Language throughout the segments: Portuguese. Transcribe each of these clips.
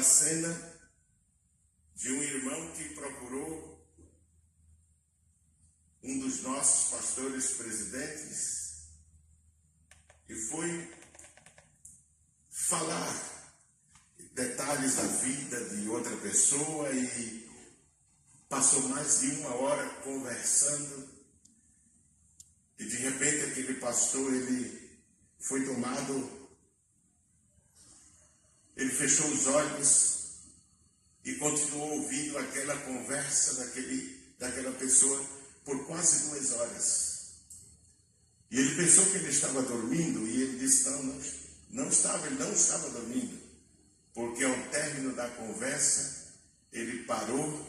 cena de um irmão que procurou um dos nossos pastores presidentes e foi falar detalhes da vida de outra pessoa e passou mais de 1 hora conversando e de repente aquele pastor, ele foi tomado, ele fechou os olhos e continuou ouvindo aquela conversa daquela pessoa por quase 2 horas. E ele pensou que ele estava dormindo e ele disse, ele não estava dormindo, porque ao término da conversa, ele parou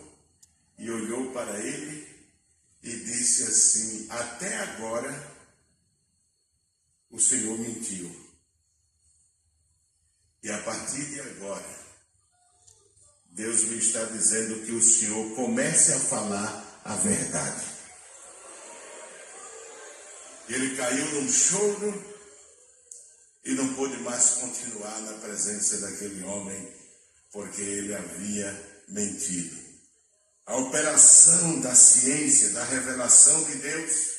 e olhou para ele e disse assim, até agora o Senhor mentiu. E a partir de agora, Deus me está dizendo que o Senhor comece a falar a verdade. Ele caiu num choro e não pôde mais continuar na presença daquele homem, porque ele havia mentido. A operação da ciência, da revelação de Deus,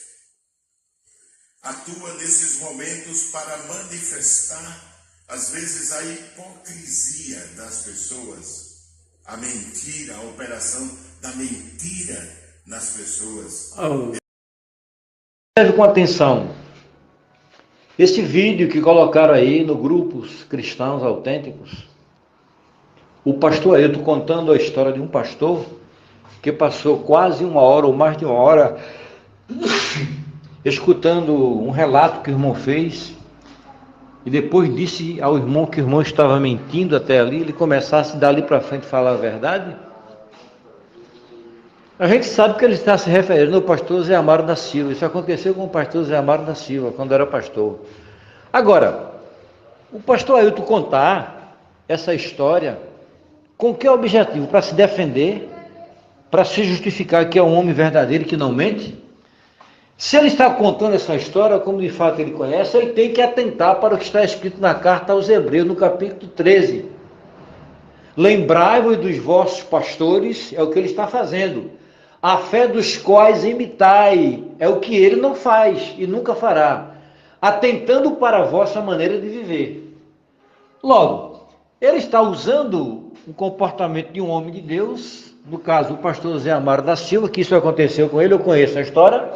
atua nesses momentos para manifestar, às vezes, a hipocrisia das pessoas, a mentira, a operação da mentira nas pessoas. Observe com atenção. Esse vídeo que colocaram aí no Grupos Cristãos Autênticos, o pastor Ailton contando a história de um pastor que passou quase 1 hora ou mais de 1 hora escutando um relato que o irmão fez e depois disse ao irmão que o irmão estava mentindo até ali, ele começasse dali para frente a falar a verdade. A gente sabe que ele está se referindo ao pastor Zé Amaro da Silva. Isso aconteceu com o pastor Zé Amaro da Silva, quando era pastor. Agora, o pastor Ailton contar essa história, com que objetivo? Para se defender? Para se justificar que é um homem verdadeiro que não mente? Se ele está contando essa história, como de fato ele conhece, ele tem que atentar para o que está escrito na carta aos Hebreus, no capítulo 13. Lembrai-vos dos vossos pastores, é o que ele está fazendo. A fé dos quais imitai, é o que ele não faz e nunca fará, atentando para a vossa maneira de viver. Logo, ele está usando o comportamento de um homem de Deus, no caso o pastor Zé Amaro da Silva, que isso aconteceu com ele, eu conheço a história,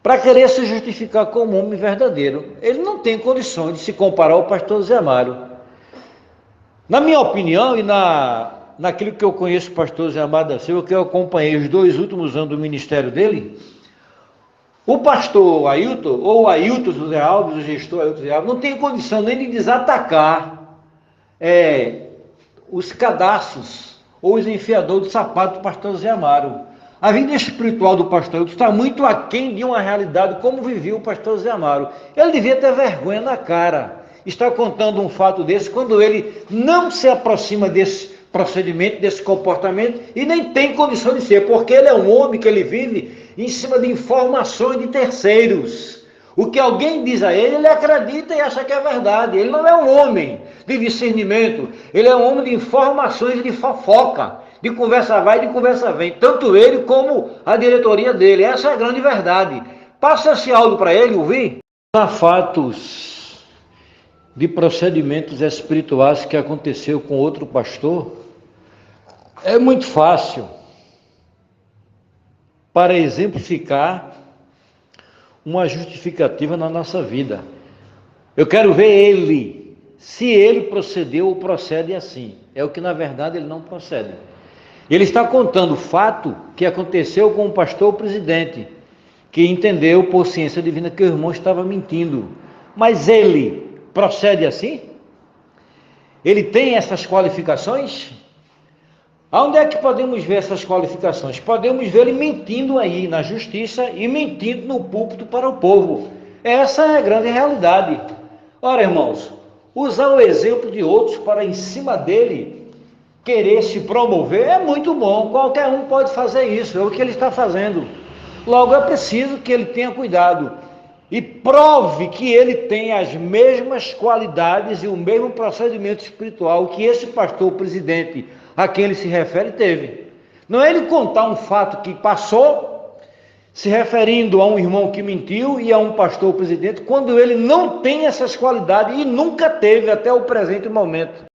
para querer se justificar como homem verdadeiro. Ele não tem condições de se comparar ao pastor Zé Amaro. Na minha opinião e naquilo que eu conheço o pastor Zé Amaro da Silva, que eu acompanhei os 2 últimos anos do ministério dele, o pastor Ailton, ou o Ailton José Alves, o gestor Ailton José Alves, não tem condição nem de desatacar os cadastros ou os enfiadores de sapato do pastor Zé Amaro. A vida espiritual do pastor Ailton está muito aquém de uma realidade como vivia o pastor Zé Amaro. Ele devia ter vergonha na cara. Está contando um fato desse quando ele não se aproxima desse procedimento, desse comportamento e nem tem condição de ser, porque ele é um homem que ele vive em cima de informações de terceiros. O que alguém diz a ele, ele acredita e acha que é verdade. Ele não é um homem de discernimento, ele é um homem de informações, de fofoca, de conversa vai e de conversa vem, tanto ele como a diretoria dele. Essa é a grande verdade. Passa esse áudio para ele ouvir. Há fatos de procedimentos espirituais que aconteceu com outro pastor. É muito fácil para exemplificar uma justificativa na nossa vida. Eu quero ver ele, se ele procedeu ou procede assim. É o que na verdade ele não procede. Ele está contando o fato que aconteceu com o pastor presidente, que entendeu por ciência divina que o irmão estava mentindo. Mas ele procede assim? Ele tem essas qualificações? Onde é que podemos ver essas qualificações? Podemos ver ele mentindo aí na justiça e mentindo no púlpito para o povo. Essa é a grande realidade. Ora, irmãos, usar o exemplo de outros para em cima dele querer se promover é muito bom. Qualquer um pode fazer isso, é o que ele está fazendo. Logo, é preciso que ele tenha cuidado. e prove que ele tem as mesmas qualidades e o mesmo procedimento espiritual que esse pastor presidente a quem ele se refere teve. Não é ele contar um fato que passou, se referindo a um irmão que mentiu e a um pastor presidente, quando ele não tem essas qualidades e nunca teve até o presente momento.